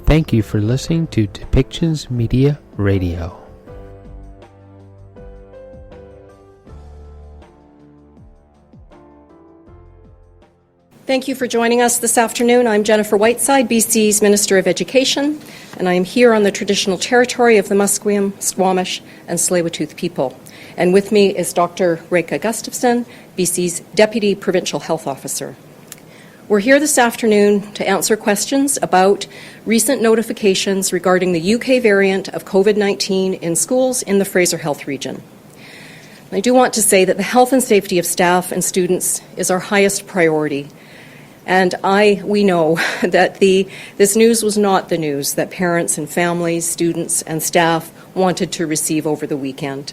Thank you for listening to Depictions Media Radio. Thank you for joining us this afternoon. I'm Jennifer Whiteside, BC's Minister of Education, and I am here on the traditional territory of the Musqueam, Squamish, and Tsleil-Waututh people. And with me is Dr. Reka Gustafson, BC's Deputy Provincial Health Officer. We're here this afternoon to answer questions about recent notifications regarding the UK variant of COVID-19 in schools in the Fraser Health region. I do want to say that the health and safety of staff and students is our highest priority. And we know that this news was not the news that parents and families, students and staff wanted to receive over the weekend.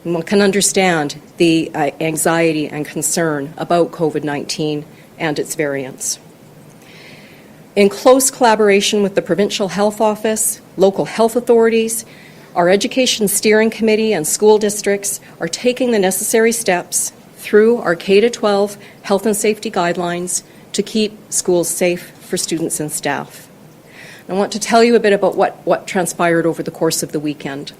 And one can understand the anxiety and concern about COVID-19 and its variants. In close collaboration with the Provincial Health Office, local health authorities, our Education Steering Committee and school districts are taking the necessary steps through our K-12 health and safety guidelines to keep schools safe for students and staff. I want to tell you a bit about what transpired over the course of the weekend.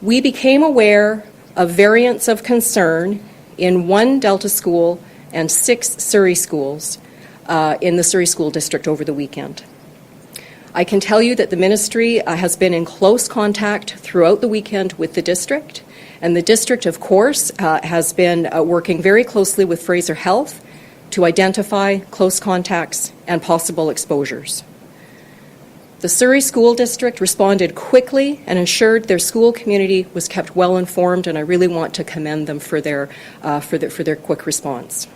We became aware of variants of concern in one Delta school and 6 Surrey schools in the Surrey School District over the weekend. I can tell you that the Ministry has been in close contact throughout the weekend with the district, and the district, of course, has been working very closely with Fraser Health to identify close contacts and possible exposures. The Surrey School District responded quickly and ensured their school community was kept well informed, and I really want to commend them for their quick response.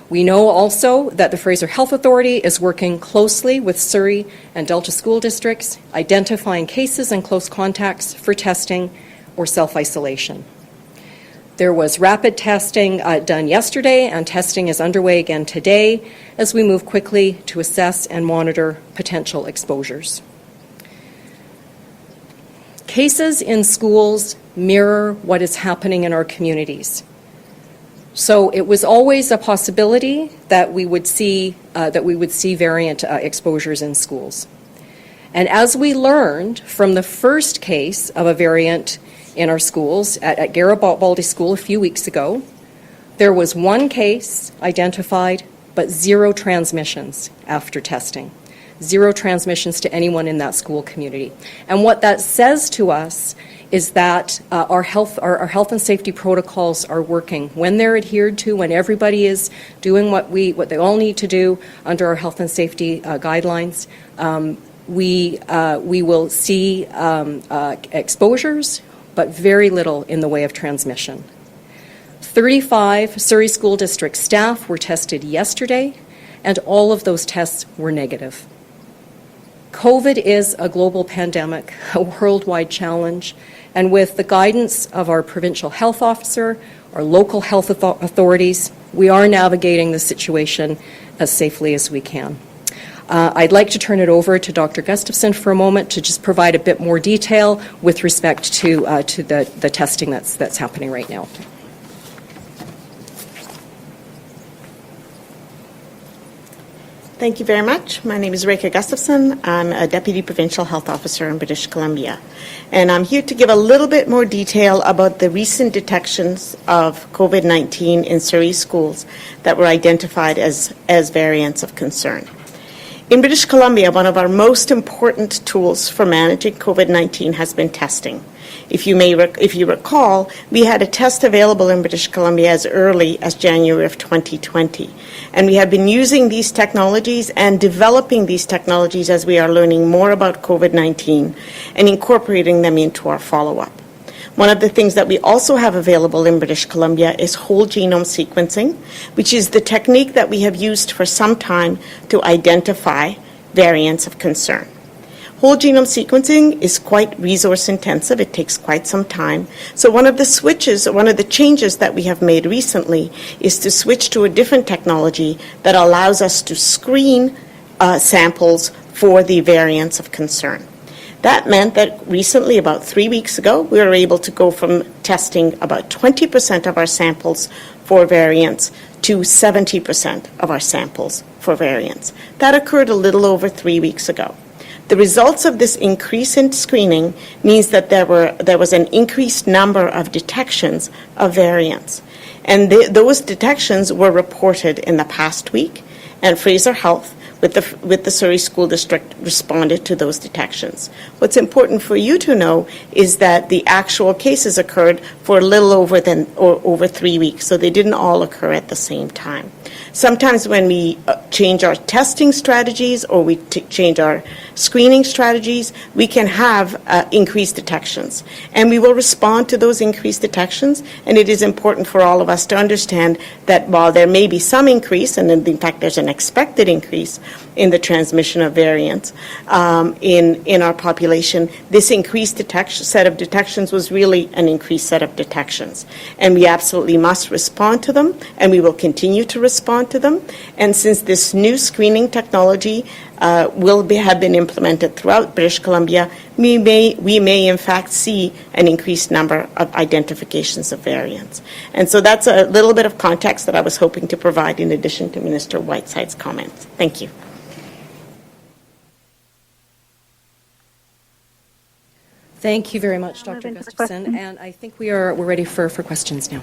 We know also that the Fraser Health Authority is working closely with Surrey and Delta school districts, identifying cases and close contacts for testing or self-isolation. There was rapid testing done yesterday, and testing is underway again today as we move quickly to assess and monitor potential exposures. Cases in schools mirror what is happening in our communities. So it was always a possibility that we would see variant exposures in schools. And as we learned from the first case of a variant in our schools at Garibaldi School a few weeks ago, there was one case identified, but 0 transmissions after testing. 0 transmissions to anyone in that school community. And what that says to us is that our health and safety protocols are working. When they're adhered to, when everybody is doing what they all need to do under our health and safety guidelines, we will see exposures, but very little in the way of transmission. 35 Surrey School District staff were tested yesterday, and all of those tests were negative. COVID is a global pandemic, a worldwide challenge, and with the guidance of our provincial health officer, our local health authorities, we are navigating the situation as safely as we can. I'd like to turn it over to Dr. Gustafson for a moment to just provide a bit more detail with respect to the testing that's happening right now. Thank you very much. My name is Reka Gustafson. I'm a Deputy Provincial Health Officer in British Columbia. And I'm here to give a little bit more detail about the recent detections of COVID-19 in Surrey schools that were identified as variants of concern. In British Columbia, one of our most important tools for managing COVID-19 has been testing. If you recall, we had a test available in British Columbia as early as January of 2020. And we have been using these technologies and developing these technologies as we are learning more about COVID-19 and incorporating them into our follow-up. One of the things that we also have available in British Columbia is whole genome sequencing, which is the technique that we have used for some time to identify variants of concern. Whole genome sequencing is quite resource intensive. It takes quite some time. So one of the changes that we have made recently is to switch to a different technology that allows us to screen samples for the variants of concern. That meant that recently, about 3 weeks ago, we were able to go from testing about 20% of our samples for variants to 70% of our samples for variants. That occurred a little over 3 weeks ago. The results of this increase in screening means that there was an increased number of detections of variants. And those detections were reported in the past week, and Fraser Health with the Surrey School District responded to those detections. What's important for you to know is that the actual cases occurred for a little over 3 weeks, so they didn't all occur at the same time. Sometimes when we change our testing strategies or we change our screening strategies, we can have increased detections. And we will respond to those increased detections, and it is important for all of us to understand that while there may be some increase, and in fact there's an expected increase in the transmission of variants in our population, this increased set of detections was really an increased set of detections. And we absolutely must respond to them, and we will continue to respond to them. And since this new screening technology have been implemented throughout British Columbia, we may in fact see an increased number of identifications of variants. And so that's a little bit of context that I was hoping to provide in addition to Minister Whiteside's comments. Thank you. Thank you very much, Dr. Gustafson. And I think we're ready for questions now.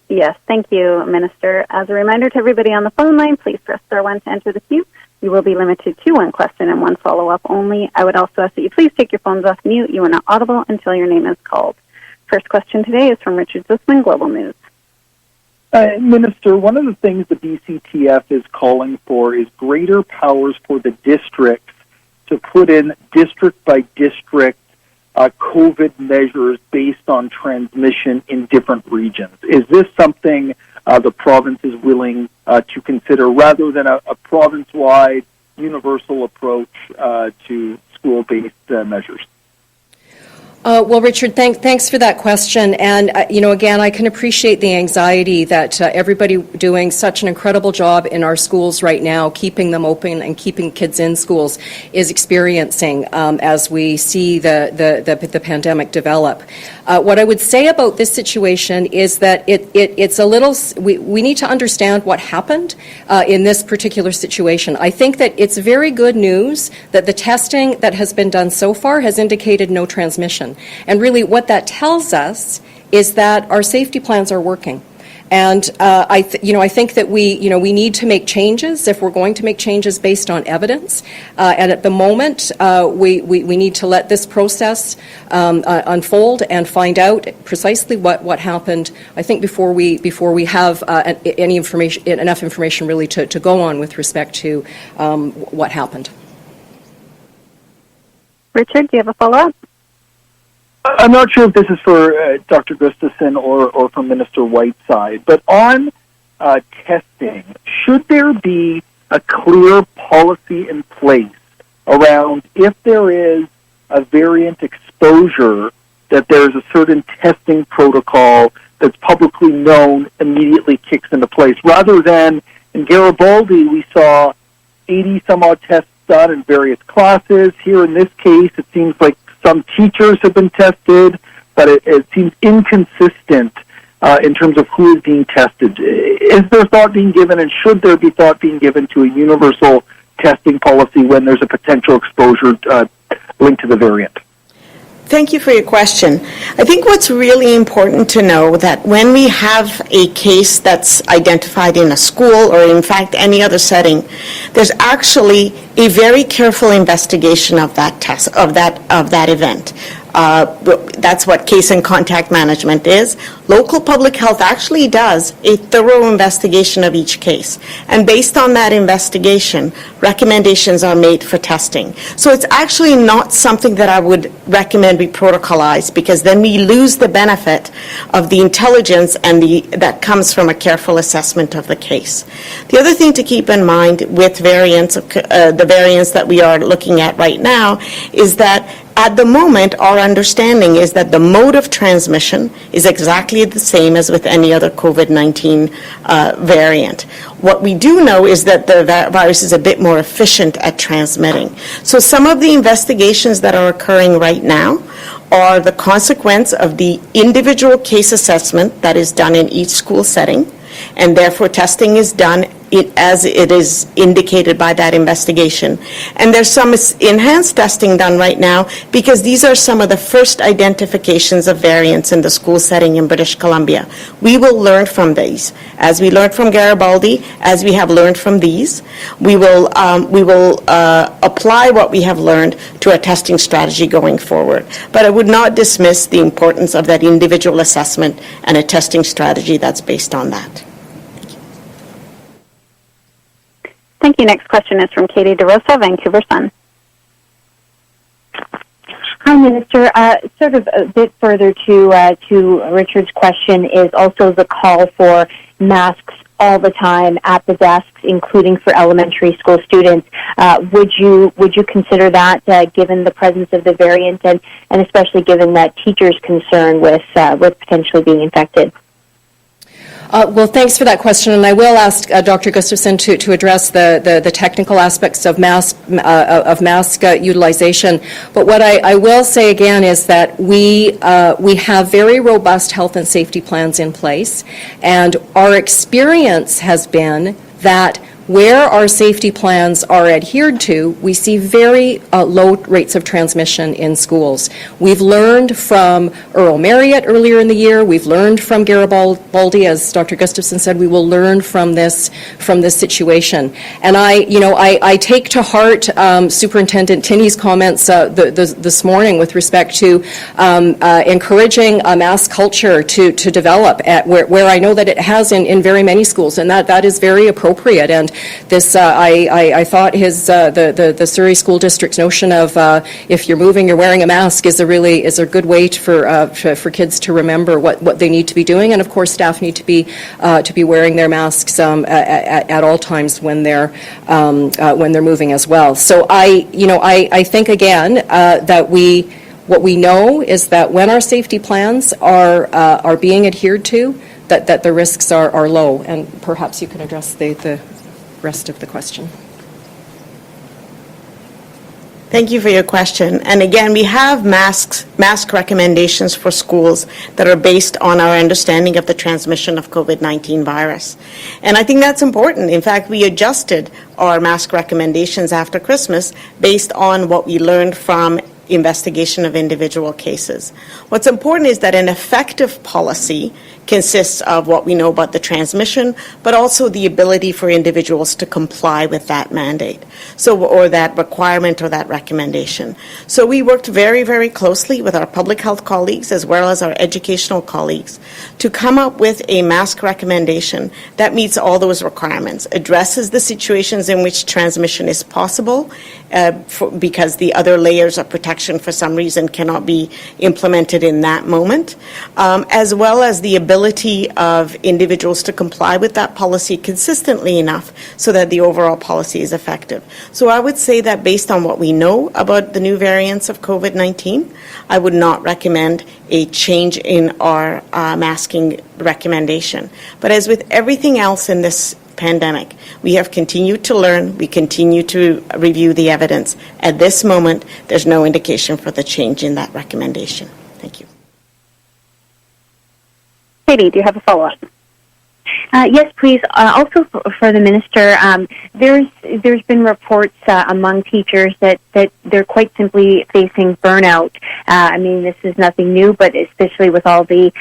Yes, thank you, Minister. As a reminder to everybody on the phone line, please press star 1 to enter the queue. You will be limited to one question and one follow-up only. I would also ask that you please take your phones off mute. You are not audible until your name is called. First question today is from Richard Zussman, Global News. Minister, one of the things the BCTF is calling for is greater powers for the districts to put in district-by-district COVID measures based on transmission in different regions. Is this something the province is willing to consider rather than a province-wide universal approach to school-based measures? Well, Richard, thanks for that question. And, again, I can appreciate the anxiety that everybody doing such an incredible job in our schools right now, keeping them open and keeping kids in schools, is experiencing as we see the pandemic develop. What I would say about this situation is that it's a little, we need to understand what happened in this particular situation. I think that it's very good news that the testing that has been done so far has indicated no transmission. And really what that tells us is that our safety plans are working. And I think that we need to make changes if we're going to make changes based on evidence. And at the moment, we need to let this process unfold and find out precisely what happened. I think before we have enough information really to go on with respect to what happened. Richard, do you have a follow-up? I'm not sure if this is for Dr. Gustafson or for Minister Whiteside, but on testing, should there be a clear policy in place around if there is a variant exposure, that there's a certain testing protocol that's publicly known immediately kicks into place, rather than in Garibaldi we saw 80-some-odd tests done in various classes. Here in this case, it seems like some teachers have been tested, but it seems inconsistent in terms of who is being tested. Is there thought being given, and should there be thought being given to a universal testing policy when there's a potential exposure linked to the variant? Thank you for your question. I think what's really important to know that when we have a case that's identified in a school or in fact any other setting, there's actually a very careful investigation of that test, of that event. That's what case and contact management is. Local public health actually does a thorough investigation of each case. And based on that investigation, recommendations are made for testing. So it's actually not something that I would recommend we protocolize, because then we lose the benefit of the intelligence and that comes from a careful assessment of the case. The other thing to keep in mind with variants, the variants that we are looking at right now, is that at the moment, our understanding is that the mode of transmission is exactly the same as with any other COVID-19 variant. What we do know is that the virus is a bit more efficient at transmitting. So some of the investigations that are occurring right now are the consequence of the individual case assessment that is done in each school setting. and therefore testing is done as it is indicated by that investigation. And there's some enhanced testing done right now because these are some of the first identifications of variants in the school setting in British Columbia. We will learn from these. As we learned from Garibaldi, as we have learned from these, we will apply what we have learned to our testing strategy going forward. But I would not dismiss the importance of that individual assessment and a testing strategy that's based on that. Thank you. Next question is from Katie DeRosa, Vancouver Sun. Hi, Minister. Sort of a bit further to Richard's question is also the call for masks all the time at the desks, including for elementary school students. Would you consider that, given the presence of the variant, and especially given that teachers' concern with potentially being infected? Well, thanks for that question, and I will ask Dr. Gustafson to address the technical aspects of mask utilization. But what I will say again is that we have very robust health and safety plans in place, and our experience has been that where our safety plans are adhered to, we see very low rates of transmission in schools. We've learned from Earl Marriott earlier in the year. We've learned from Garibaldi, as Dr. Gustafson said. We will learn from this situation. And I take to heart Superintendent Tinney's comments this morning with respect to encouraging a mask culture to develop at where I know that it has in very many schools, and that is very appropriate. And this, I thought the Surrey School District's notion of if you're moving, you're wearing a mask is a good way for kids to remember what they need to be doing, and of course staff need to be wearing their masks at all times when they're moving as well. So I think again that what we know is that when our safety plans are being adhered to, that the risks are low, and perhaps you can address the rest of the question. Thank you for your question. And again, we have mask recommendations for schools that are based on our understanding of the transmission of COVID-19 virus. And I think that's important. In fact, we adjusted our mask recommendations after Christmas based on what we learned from investigation of individual cases. What's important is that an effective policy consists of what we know about the transmission, but also the ability for individuals to comply with that mandate, or that requirement or that recommendation. So we worked very, very closely with our public health colleagues as well as our educational colleagues to come up with a mask recommendation that meets all those requirements, addresses the situations in which transmission is possible because the other layers of protection for some reason cannot be implemented in that moment, as well as the ability of individuals to comply with that policy consistently enough so that the overall policy is effective. So I would say that based on what we know about the new variants of COVID-19, I would not recommend a change in our masking recommendation. But as with everything else in this pandemic, we have continued to learn, we continue to review the evidence. At this moment, there's no indication for the change in that recommendation. Thank you. Katie, do you have a follow-up? Yes, please. Also for the minister, there's been reports among teachers that they're quite simply facing burnout. I mean, this is nothing new, but especially with all the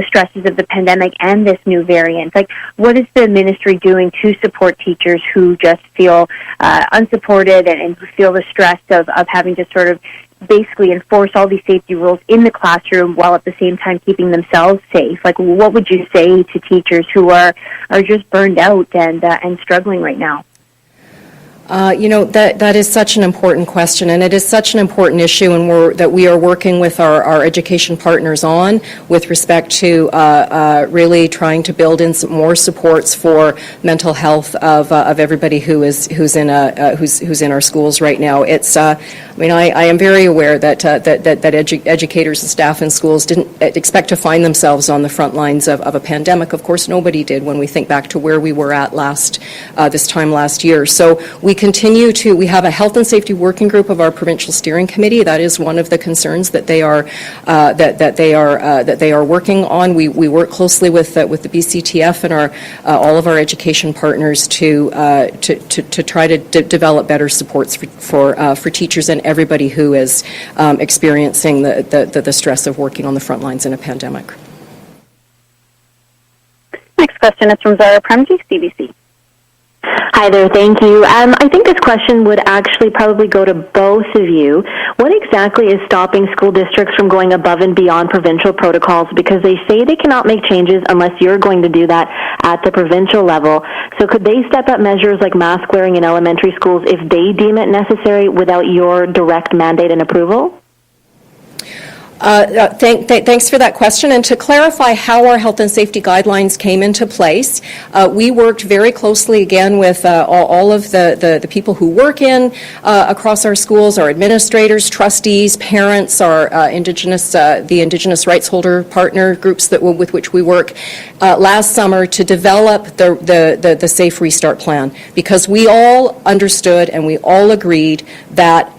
stresses of the pandemic and this new variant. Like, what is the ministry doing to support teachers who just feel unsupported and who feel the stress of having to sort of basically enforce all these safety rules in the classroom while at the same time keeping themselves safe? Like, what would you say to teachers who are just burned out and struggling right now? That is such an important question, and it is such an important issue, and that we are working with our education partners on with respect to really trying to build in some more supports for mental health of everybody who's in our schools right now. It's I am very aware that educators and staff in schools didn't expect to find themselves on the front lines of a pandemic. Of course, nobody did when we think back to where we were at this time last year. So we we have a health and safety working group of our provincial steering committee. That is one of the concerns that they are working on. We work closely with the BCTF and all of our education partners to try to develop better supports for teachers and everybody who is experiencing the stress of working on the front lines in a pandemic. Next question is from Zara Premji, CBC. Hi there, thank you. I think this question would actually probably go to both of you. What exactly is stopping school districts from going above and beyond provincial protocols? Because they say they cannot make changes unless you're going to do that at the provincial level. So could they step up measures like mask wearing in elementary schools if they deem it necessary without your direct mandate and approval? Thanks for that question. And to clarify how our health and safety guidelines came into place, we worked very closely again with all of the people who work across our schools, our administrators, trustees, parents, our the Indigenous rights holder partner groups with which we work last summer to develop the Safe Restart Plan, because we all understood and we all agreed that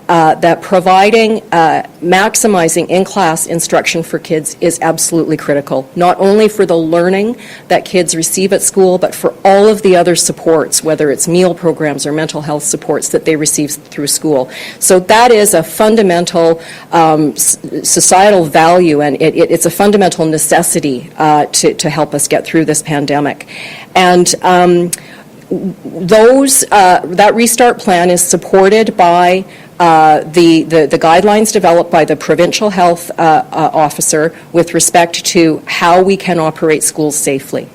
providing maximizing in-class instruction for kids is absolutely critical, not only for the learning that kids receive at school, but for all of the other supports, whether it's meal programs or mental health supports that they receive through school. So that is a fundamental societal value, and it's a fundamental necessity to help us get through this pandemic. And that restart plan is supported by the guidelines developed by the provincial health officer with respect to how we can operate schools safely.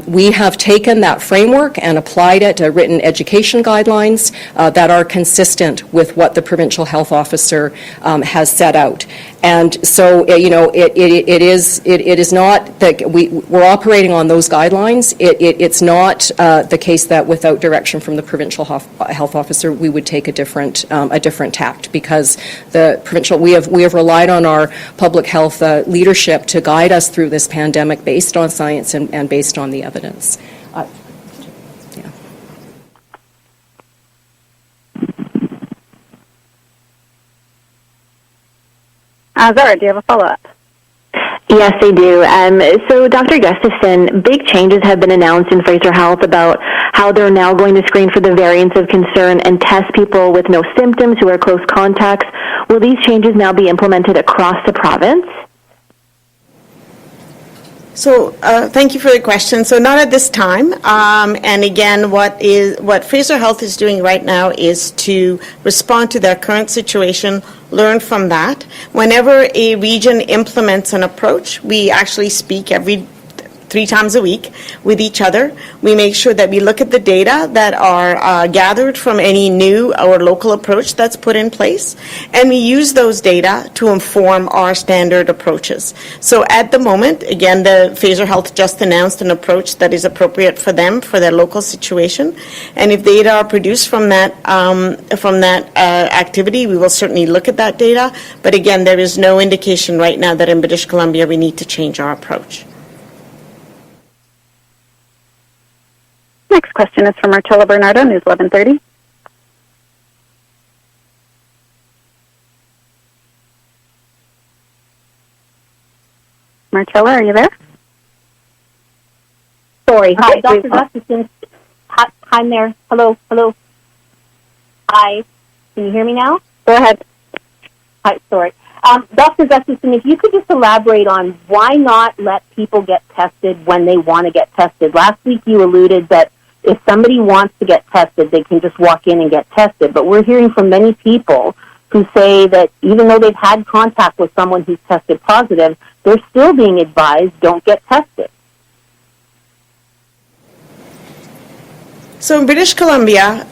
We have taken that framework and applied it to written education guidelines that are consistent with what the provincial health officer has set out. And so, it is not that we're operating on those guidelines. It's not the case that without direction from the provincial health officer, we would take a different tact, because the provincial we have relied on our public health leadership to guide us through this pandemic based on science and based on the evidence. Zara, do you have a follow-up? Yes, I do. So, Dr. Gustafson, big changes have been announced in Fraser Health about how they're now going to screen for the variants of concern and test people with no symptoms who are close contacts. Will these changes now be implemented across the province? So thank you for the question. So not at this time. And again, what Fraser Health is doing right now is to respond to their current situation, learn from that. Whenever a region implements an approach, we actually speak every 3 times a week with each other. We make sure that we look at the data that are gathered from any new or local approach that's put in place, and we use those data to inform our standard approaches. So at the moment, again, the Fraser Health just announced an approach that is appropriate for them, for their local situation, and if data are produced from that activity, we will certainly look at that data. But again, there is no indication right now that in British Columbia we need to change our approach. Next question is from Marcella Bernardo, News 1130. Marcella, are you there? Sorry. Hi, Dr. Gustafson. Hi, I'm there. Hello. Hi. Can you hear me now? Go ahead. Hi, sorry. Dr. Gustafson, if you could just elaborate on why not let people get tested when they want to get tested. Last week you alluded that if somebody wants to get tested, they can just walk in and get tested. But we're hearing from many people who say that even though they've had contact with someone who's tested positive, they're still being advised, don't get tested. So in British Columbia,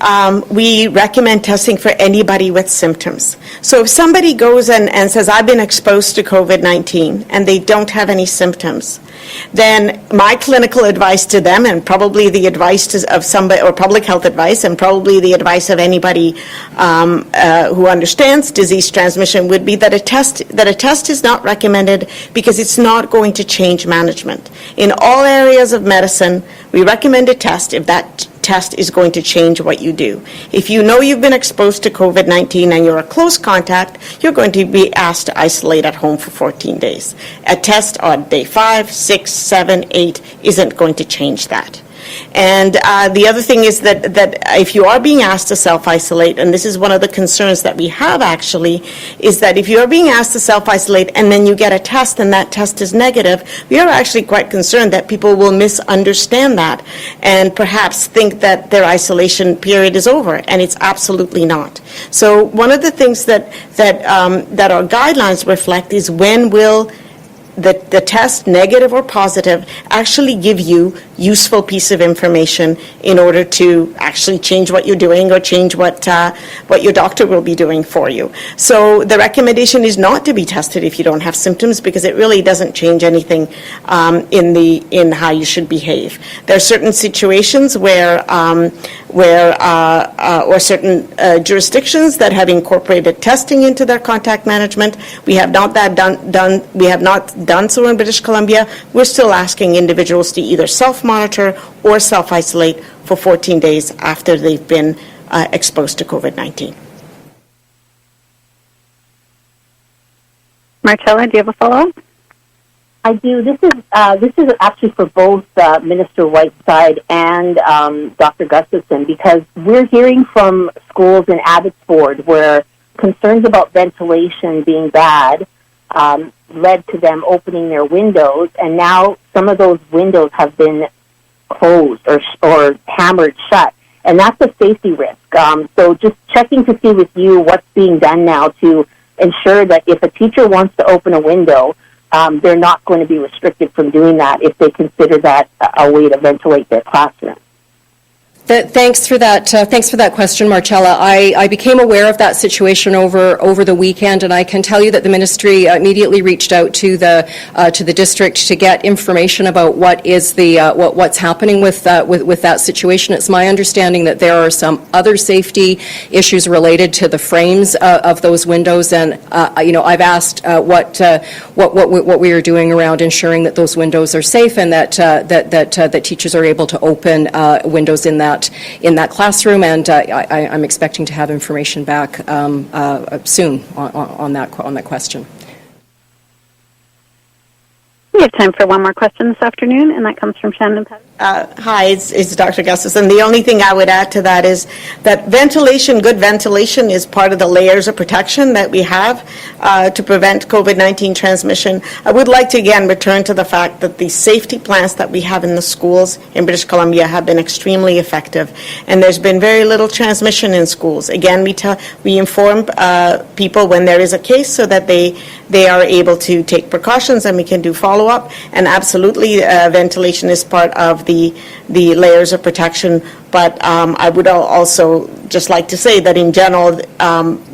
we recommend testing for anybody with symptoms. So if somebody goes and says, I've been exposed to COVID-19, and they don't have any symptoms, then my clinical advice to them, and probably the advice of somebody, or public health advice, and probably the advice of anybody who understands disease transmission, would be that a test is not recommended because it's not going to change management. In all areas of medicine, We recommend a test if that test is going to change what you do. If you know you've been exposed to COVID-19 and you're a close contact, you're going to be asked to isolate at home for 14 days. A test on day 5, 6, 7, 8 isn't going to change that. And the other thing is that if you are being asked to self-isolate, and this is one of the concerns that we have actually, is that if you are being asked to self-isolate and then you get a test and that test is negative, we are actually quite concerned that people will misunderstand that and perhaps think that their isolation period is over, and it's absolutely not. So one of the things that our guidelines reflect is when will the test, negative or positive, actually give you useful piece of information in order to actually change what you're doing or change what your doctor will be doing for you. So the recommendation is not to be tested if you don't have symptoms, because it really doesn't change anything in how you should behave. There are certain situations where or certain jurisdictions that have incorporated testing into their contact management. We have not done so in British Columbia. We're still asking individuals to either self-monitor or self-isolate for 14 days after they've been exposed to COVID-19. Marcella, do you have a follow-up? I do. This is actually for both Minister Whiteside and Dr. Gustafson, because we're hearing from schools in Abbotsford where concerns about ventilation being bad led to them opening their windows, and now some of those windows have been closed or hammered shut, and that's a safety risk. So just checking to see with you what's being done now to ensure that if a teacher wants to open a window, they're not going to be restricted from doing that if they consider that a way to ventilate their classroom. Thanks for that question, Marcella. I became aware of that situation over the weekend, and I can tell you that the ministry immediately reached out to the district to get information about what is what's happening with that situation. It's my understanding that there are some other safety issues related to the frames of those windows, and I've asked what we are doing around ensuring that those windows are safe and that teachers are able to open windows in that classroom, and I'm expecting to have information back soon on that question. We have time for one more question this afternoon, and that comes from Shannon Patterson. Hi, it's Dr. Gustafson. The only thing I would add to that is that good ventilation is part of the layers of protection that we have to prevent COVID-19 transmission. I would like to again return to the fact that the safety plans that we have in the schools in British Columbia have been extremely effective, and there's been very little transmission in schools. Again, we inform people when there is a case so that they are able to take precautions, and we can do follow-up. And absolutely, ventilation is part of the layers of protection. But I would also just like to say that in general,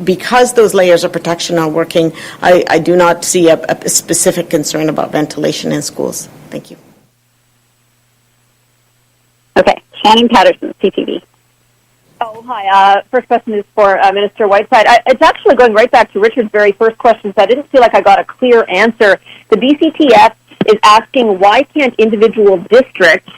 because those layers of protection are working, I do not see a specific concern about ventilation in schools. Thank you. Okay, Shannon Patterson, CTV. Oh, hi. First question is for Minister Whiteside. It's actually going right back to Richard's very first question, so I didn't feel like I got a clear answer. The BCTF is asking why can't individual districts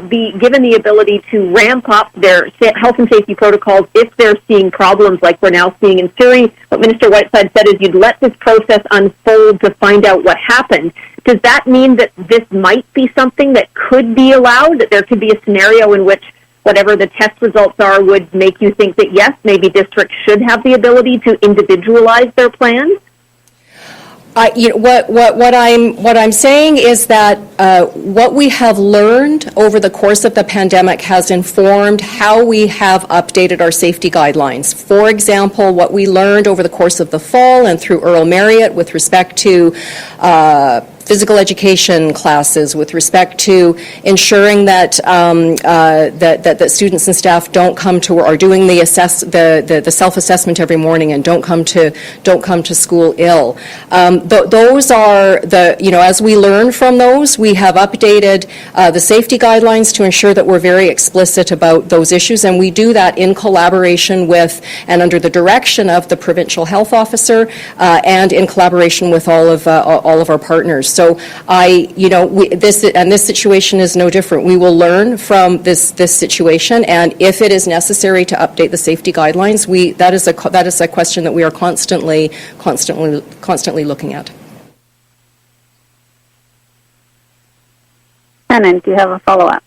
be given the ability to ramp up their health and safety protocols if they're seeing problems like we're now seeing in Surrey. What Minister Whiteside said is you'd let this process unfold to find out what happened. Does that mean that this might be something that could be allowed, that there could be a scenario in which whatever the test results are would make you think that, yes, maybe districts should have the ability to individualize their plans? What I'm saying is that what we have learned over the course of the pandemic has informed how we have updated our safety guidelines. For example, what we learned over the course of the fall and through Earl Marriott with respect to physical education classes, with respect to ensuring that that students and staff don't come to or are doing the self-assessment every morning and don't come to school ill. Those are as we learn from those, we have updated the safety guidelines to ensure that we're very explicit about those issues, and we do that in collaboration with and under the direction of the provincial health officer and in collaboration with all of our partners. So this situation is no different. We will learn from this situation, and if it is necessary to update the safety guidelines, that is a question that we are constantly looking at. Shannon, do you have a follow-up?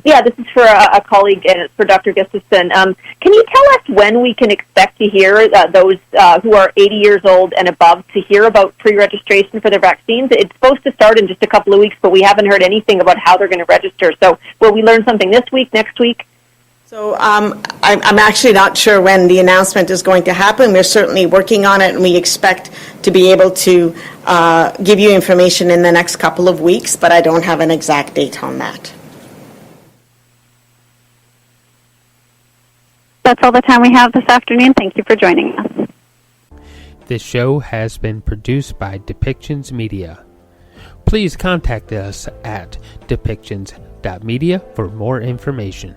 Yeah, this is for a colleague, and it's for Dr. Gustafson. Can you tell us when we can expect to hear those who are 80 years old and above to hear about pre-registration for their vaccines? It's supposed to start in just a couple of weeks, but we haven't heard anything about how they're going to register. So will we learn something this week, next week? So I'm actually not sure when the announcement is going to happen. We're certainly working on it, and we expect to be able to give you information in the next couple of weeks, but I don't have an exact date on that. That's all the time we have this afternoon. Thank you for joining us. This show has been produced by Depictions Media. Please contact us at depictions.media for more information.